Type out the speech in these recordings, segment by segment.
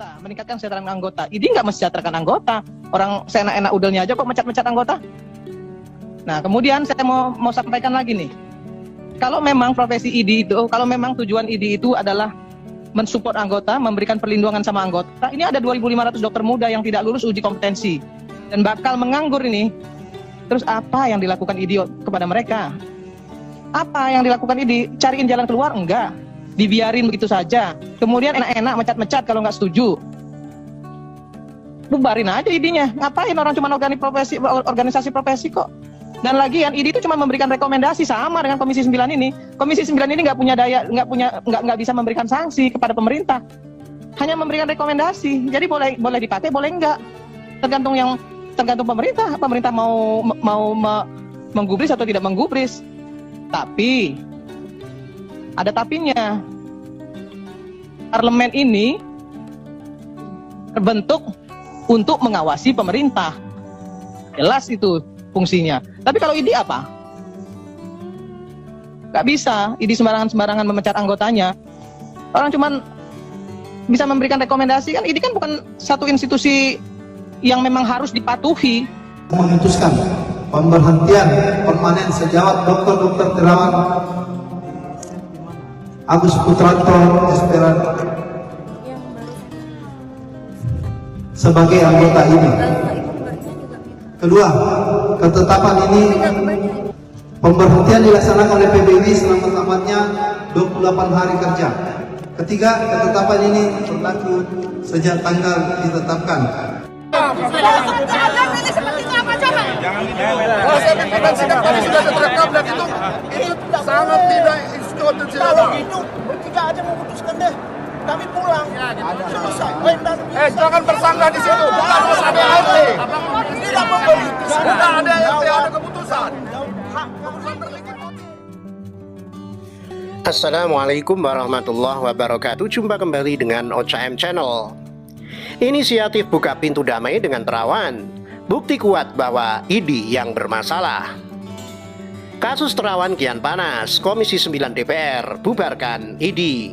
anggota, meningkatkan kesejahteraan anggota. ID nggak mensejahterakan anggota. Orang seenak-enak udelnya aja kok mecat-mecat anggota. Nah, kemudian saya mau sampaikan lagi nih. Kalau memang profesi ID itu, kalau memang tujuan ID itu adalah mensupport anggota, memberikan perlindungan sama anggota, ini ada 2.500 dokter muda yang tidak lulus uji kompetensi dan bakal menganggur ini. Terus apa yang dilakukan ID kepada mereka? Apa yang dilakukan ID? Cariin jalan keluar? Enggak. Dibiarin begitu saja. Kemudian enak-enak mecat-mecat kalau nggak setuju. Bubarin aja ID-nya. Ngapain orang cuma organisasi profesi kok. Dan lagi yang ID itu cuma memberikan rekomendasi, sama dengan Komisi 9 ini. Komisi 9 ini nggak punya daya, nggak bisa memberikan sanksi kepada pemerintah. Hanya memberikan rekomendasi. Jadi boleh dipakai, boleh enggak. Tergantung pemerintah. Pemerintah mau menggubris atau tidak menggubris. Tapi ada tapinya. Parlemen ini terbentuk untuk mengawasi pemerintah. Jelas itu fungsinya. Tapi kalau ID apa? Gak bisa. ID sembarangan memecat anggotanya. Orang cuman bisa memberikan rekomendasi kan. ID kan bukan satu institusi yang memang harus dipatuhi. Memutuskan pemberhentian permanen sejawat Dr. Terawan Agus Putranto Esperan sebagai anggota ini. Kedua, ketetapan ini pemberhentian dilaksanakan oleh PBI selama-lamanya 28 hari kerja. Ketiga, ketetapan ini berlaku sejak tanggal ditetapkan. Ini sepertinya apa coba? Proses pimpinan sidang tadi sudah terekam dan itu sangat tidak konstitusional. Kalau gitu bertiga aja memutuskan deh. Kami pulang. Selesai. Jangan bersangka di situ. Bukan ada ART. Tidak memberi. Sudah ada ART, ada keputusan. Keputusan terlegitimasi. Assalamualaikum warahmatullahi wabarakatuh. Jumpa kembali dengan OCM Channel. Inisiatif buka pintu damai dengan Terawan. Bukti kuat bahwa ID yang bermasalah. Kasus Terawan kian panas. Komisi 9 DPR bubarkan ID.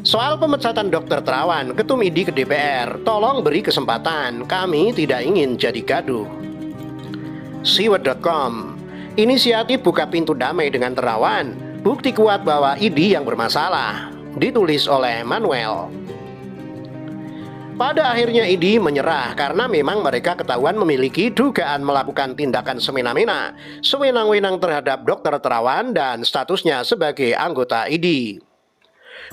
Soal pemecatan Dr. Terawan, Ketum ID ke DPR, tolong beri kesempatan. Kami tidak ingin jadi gaduh. Siwet.com. Inisiatif buka pintu damai dengan Terawan. Bukti kuat bahwa ID yang bermasalah. Ditulis oleh Manuel. Pada akhirnya ID menyerah karena memang mereka ketahuan memiliki dugaan melakukan tindakan semena-mena, sewenang-wenang terhadap Dr. Terawan dan statusnya sebagai anggota ID.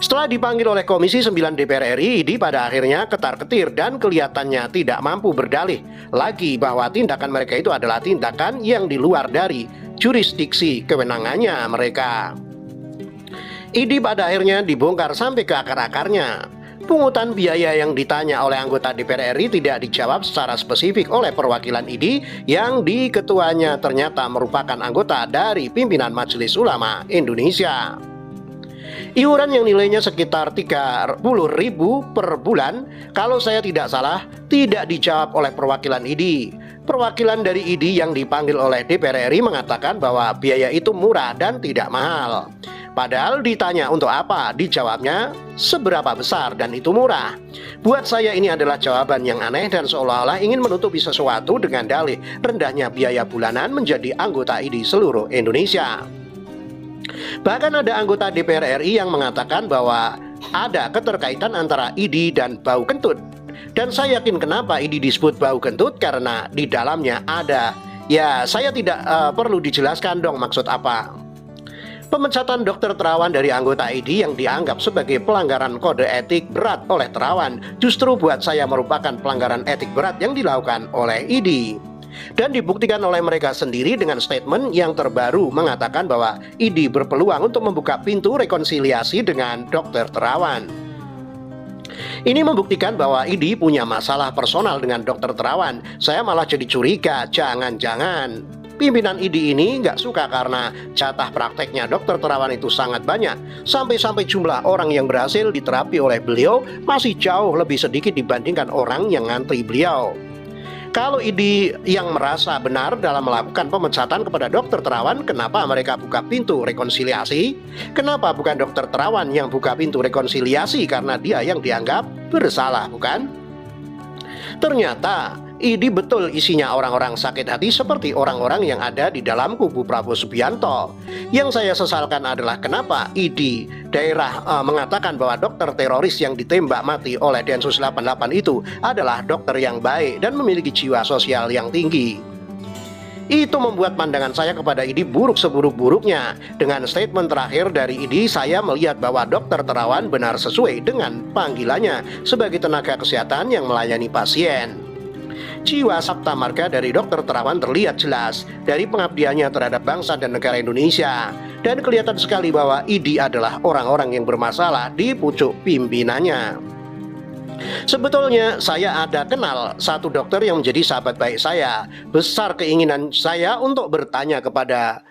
Setelah dipanggil oleh Komisi 9 DPR RI, ID pada akhirnya ketar-ketir dan kelihatannya tidak mampu berdalih lagi bahwa tindakan mereka itu adalah tindakan yang di luar dari jurisdiksi kewenangannya mereka. ID pada akhirnya dibongkar sampai ke akar-akarnya. Pungutan biaya yang ditanya oleh anggota DPR RI tidak dijawab secara spesifik oleh perwakilan ID yang di ketuanya ternyata merupakan anggota dari pimpinan Majelis Ulama Indonesia. Iuran yang nilainya sekitar 30.000 per bulan, kalau saya tidak salah, tidak dijawab oleh perwakilan ID. Perwakilan dari ID yang dipanggil oleh DPR RI mengatakan bahwa biaya itu murah dan tidak mahal. Padahal ditanya untuk apa, dijawabnya seberapa besar dan itu murah. Buat saya ini adalah jawaban yang aneh dan seolah-olah ingin menutupi sesuatu dengan dalih rendahnya biaya bulanan menjadi anggota ID seluruh Indonesia. Bahkan ada anggota DPR RI yang mengatakan bahwa ada keterkaitan antara ID dan bau kentut. Dan saya yakin kenapa ID disebut bau kentut karena di dalamnya ada. Ya, saya tidak perlu dijelaskan dong maksud apa. Pemecatan Dr. Terawan dari anggota ID yang dianggap sebagai pelanggaran kode etik berat oleh Terawan justru buat saya merupakan pelanggaran etik berat yang dilakukan oleh ID. Dan dibuktikan oleh mereka sendiri dengan statement yang terbaru mengatakan bahwa ID berpeluang untuk membuka pintu rekonsiliasi dengan Dr. Terawan. Ini membuktikan bahwa ID punya masalah personal dengan Dr. Terawan. Saya malah jadi curiga, jangan-jangan pimpinan ID ini nggak suka karena jatah prakteknya Dr. Terawan itu sangat banyak. Sampai-sampai jumlah orang yang berhasil diterapi oleh beliau masih jauh lebih sedikit dibandingkan orang yang ngantri beliau. Kalau ID yang merasa benar dalam melakukan pemecatan kepada Dr. Terawan, kenapa mereka buka pintu rekonsiliasi? Kenapa bukan Dr. Terawan yang buka pintu rekonsiliasi karena dia yang dianggap bersalah, bukan? Ternyata ID betul isinya orang-orang sakit hati seperti orang-orang yang ada di dalam kubu Prabowo Subianto. Yang saya sesalkan adalah kenapa ID daerah mengatakan bahwa dokter teroris yang ditembak mati oleh Densus 88 itu adalah dokter yang baik dan memiliki jiwa sosial yang tinggi. Itu membuat pandangan saya kepada ID buruk seburuk-buruknya. Dengan statement terakhir dari ID, saya melihat bahwa Dr. Terawan benar sesuai dengan panggilannya sebagai tenaga kesehatan yang melayani pasien. Jiwa sabta marga dari Dr. Terawan terlihat jelas dari pengabdiannya terhadap bangsa dan negara Indonesia. Dan kelihatan sekali bahwa ID adalah orang-orang yang bermasalah di pucuk pimpinannya. Sebetulnya saya ada kenal satu dokter yang menjadi sahabat baik saya. Besar keinginan saya untuk bertanya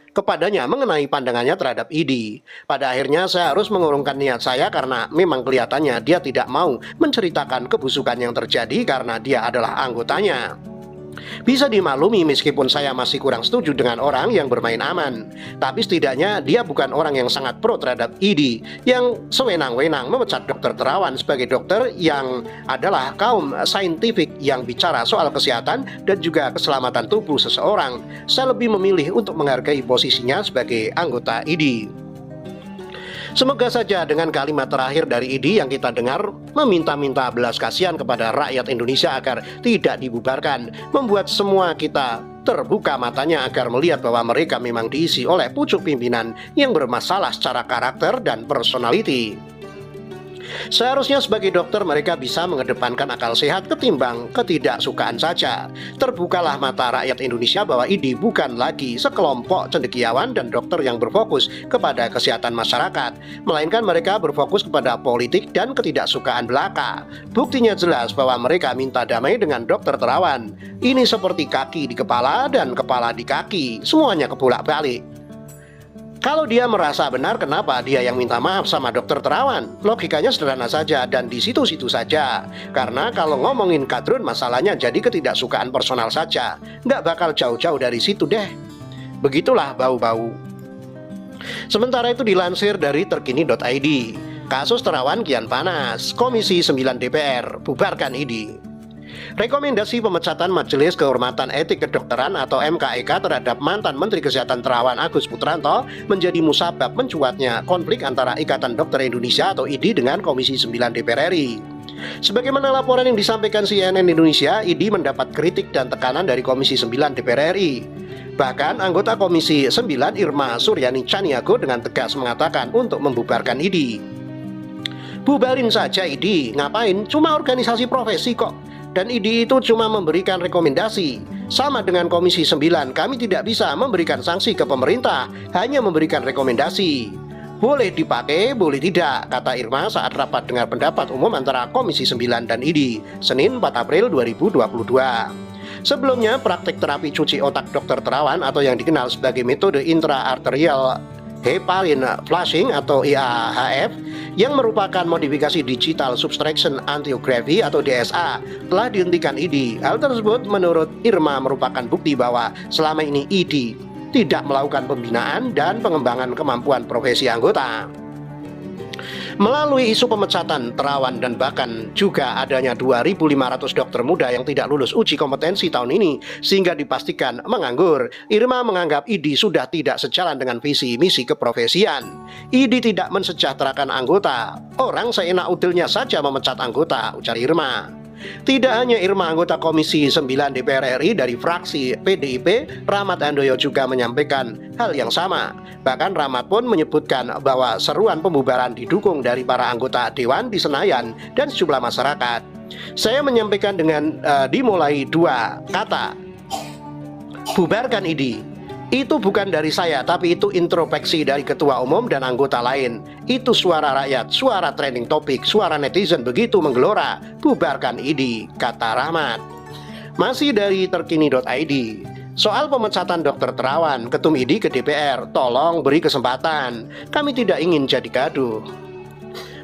kepadanya mengenai pandangannya terhadap ID. Pada akhirnya saya harus mengurungkan niat saya karena memang kelihatannya dia tidak mau menceritakan kebusukan yang terjadi karena dia adalah anggotanya. Bisa dimaklumi meskipun saya masih kurang setuju dengan orang yang bermain aman. Tapi setidaknya dia bukan orang yang sangat pro terhadap ID yang sewenang-wenang memecat Dr. Terawan sebagai dokter yang adalah kaum saintifik yang bicara soal kesehatan dan juga keselamatan tubuh seseorang. Saya lebih memilih untuk menghargai posisinya sebagai anggota ID. Semoga saja dengan kalimat terakhir dari ID yang kita dengar meminta-minta belas kasihan kepada rakyat Indonesia agar tidak dibubarkan, membuat semua kita terbuka matanya agar melihat bahwa mereka memang diisi oleh pucuk pimpinan yang bermasalah secara karakter dan personality. Seharusnya sebagai dokter mereka bisa mengedepankan akal sehat ketimbang ketidaksukaan saja. Terbukalah mata rakyat Indonesia bahwa ID bukan lagi sekelompok cendekiawan dan dokter yang berfokus kepada kesehatan masyarakat, melainkan mereka berfokus kepada politik dan ketidaksukaan belaka. Buktinya jelas bahwa mereka minta damai dengan Dr. Terawan. Ini seperti kaki di kepala dan kepala di kaki, semuanya kebolak-balik. Kalau dia merasa benar, kenapa dia yang minta maaf sama Dr. Terawan? Logikanya sederhana saja dan di situ-situ saja. Karena kalau ngomongin kadrun masalahnya jadi ketidaksukaan personal saja. Nggak bakal jauh-jauh dari situ deh. Begitulah bau-bau. Sementara itu dilansir dari terkini.id. Kasus Terawan kian panas. Komisi 9 DPR bubarkan ID. Rekomendasi pemecatan Majelis Kehormatan Etik Kedokteran atau MKEK terhadap mantan Menteri Kesehatan Terawan Agus Putranto menjadi musabab mencuatnya konflik antara Ikatan Dokter Indonesia atau IDI dengan Komisi 9 DPR RI. Sebagaimana laporan yang disampaikan CNN Indonesia, IDI mendapat kritik dan tekanan dari Komisi 9 DPR RI. Bahkan anggota Komisi 9 Irma Suryani Chaniago dengan tegas mengatakan untuk membubarkan IDI. Bubarin saja IDI, ngapain? Cuma organisasi profesi kok. Dan ID itu cuma memberikan rekomendasi. Sama dengan Komisi 9, kami tidak bisa memberikan sanksi ke pemerintah, hanya memberikan rekomendasi. Boleh dipakai, boleh tidak, kata Irma saat rapat dengar pendapat umum antara Komisi 9 dan ID, Senin 4 April 2022. Sebelumnya, praktik terapi cuci otak Dr. Terawan atau yang dikenal sebagai metode intraarterial heparin flushing atau IAHF yang merupakan modifikasi digital subtraction angiography atau DSA telah dihentikan ID. Hal tersebut menurut Irma merupakan bukti bahwa selama ini ID tidak melakukan pembinaan dan pengembangan kemampuan profesi anggota. Melalui isu pemecatan Terawan dan bahkan juga adanya 2.500 dokter muda yang tidak lulus uji kompetensi tahun ini sehingga dipastikan menganggur, Irma menganggap ID sudah tidak sejalan dengan visi misi keprofesian. ID tidak mensejahterakan anggota, orang seenak udilnya saja memecat anggota, ujar Irma. Tidak hanya Irma, anggota Komisi 9 DPR RI dari fraksi PDIP, Rahmat Handoyo juga menyampaikan hal yang sama. Bahkan Rahmat pun menyebutkan bahwa seruan pembubaran didukung dari para anggota Dewan di Senayan dan sejumlah masyarakat. Saya menyampaikan dengan dimulai dua kata, bubarkan ID. Itu bukan dari saya, tapi itu introspeksi dari ketua umum dan anggota lain. Itu suara rakyat, suara trending topik, suara netizen begitu menggelora. Bubarkan ID, kata Rahmat. Masih dari terkini.id. Soal pemecatan Dr. Terawan, Ketum ID ke DPR, tolong beri kesempatan. Kami tidak ingin jadi gaduh.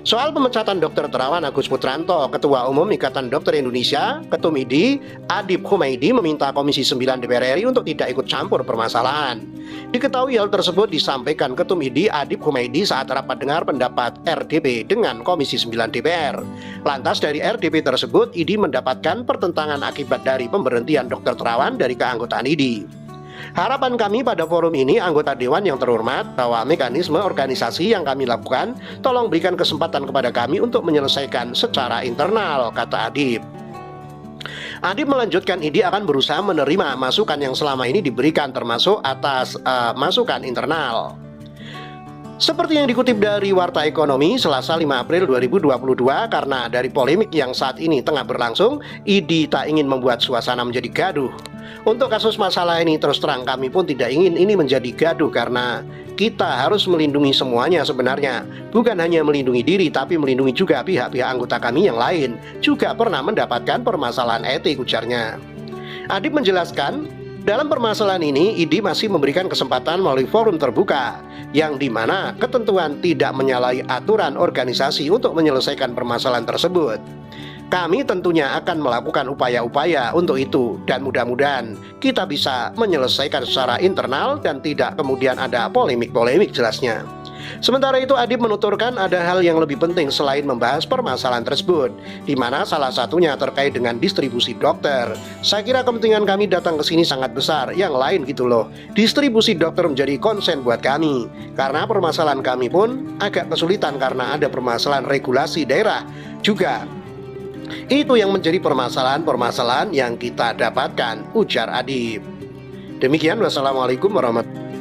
Soal pemecatan Dr. Terawan Agus Putranto, Ketua Umum Ikatan Dokter Indonesia, Ketum IDI, Adib Humaydi meminta Komisi 9 DPR RI untuk tidak ikut campur permasalahan. Diketahui hal tersebut disampaikan Ketum IDI Adib Humaydi saat rapat dengar pendapat RDP dengan Komisi 9 DPR. Lantas dari RDP tersebut, IDI mendapatkan pertentangan akibat dari pemberhentian Dr. Terawan dari keanggotaan IDI. Harapan kami pada forum ini, anggota Dewan yang terhormat, bahwa mekanisme organisasi yang kami lakukan tolong berikan kesempatan kepada kami untuk menyelesaikan secara internal, kata Adib. Adib melanjutkan IDI akan berusaha menerima masukan yang selama ini diberikan termasuk atas masukan internal. Seperti yang dikutip dari Warta Ekonomi Selasa 5 April 2022, karena dari polemik yang saat ini tengah berlangsung, IDI tak ingin membuat suasana menjadi gaduh. Untuk kasus masalah ini terus terang kami pun tidak ingin ini menjadi gaduh, karena kita harus melindungi semuanya sebenarnya. Bukan hanya melindungi diri tapi melindungi juga pihak-pihak anggota kami yang lain juga pernah mendapatkan permasalahan etik, ujarnya. Adib menjelaskan, dalam permasalahan ini IDI masih memberikan kesempatan melalui forum terbuka yang dimana ketentuan tidak menyalahi aturan organisasi untuk menyelesaikan permasalahan tersebut. Kami tentunya akan melakukan upaya-upaya untuk itu dan mudah-mudahan kita bisa menyelesaikan secara internal dan tidak kemudian ada polemik-polemik, jelasnya. Sementara itu Adib menuturkan ada hal yang lebih penting selain membahas permasalahan tersebut, di mana salah satunya terkait dengan distribusi dokter. Saya kira kepentingan kami datang ke sini sangat besar, yang lain gitu loh. Distribusi dokter menjadi konsen buat kami, karena permasalahan kami pun agak kesulitan karena ada permasalahan regulasi daerah juga. Itu yang menjadi permasalahan-permasalahan yang kita dapatkan, ujar Adib. Demikian, wassalamualaikum warahmatullahi wabarakatuh.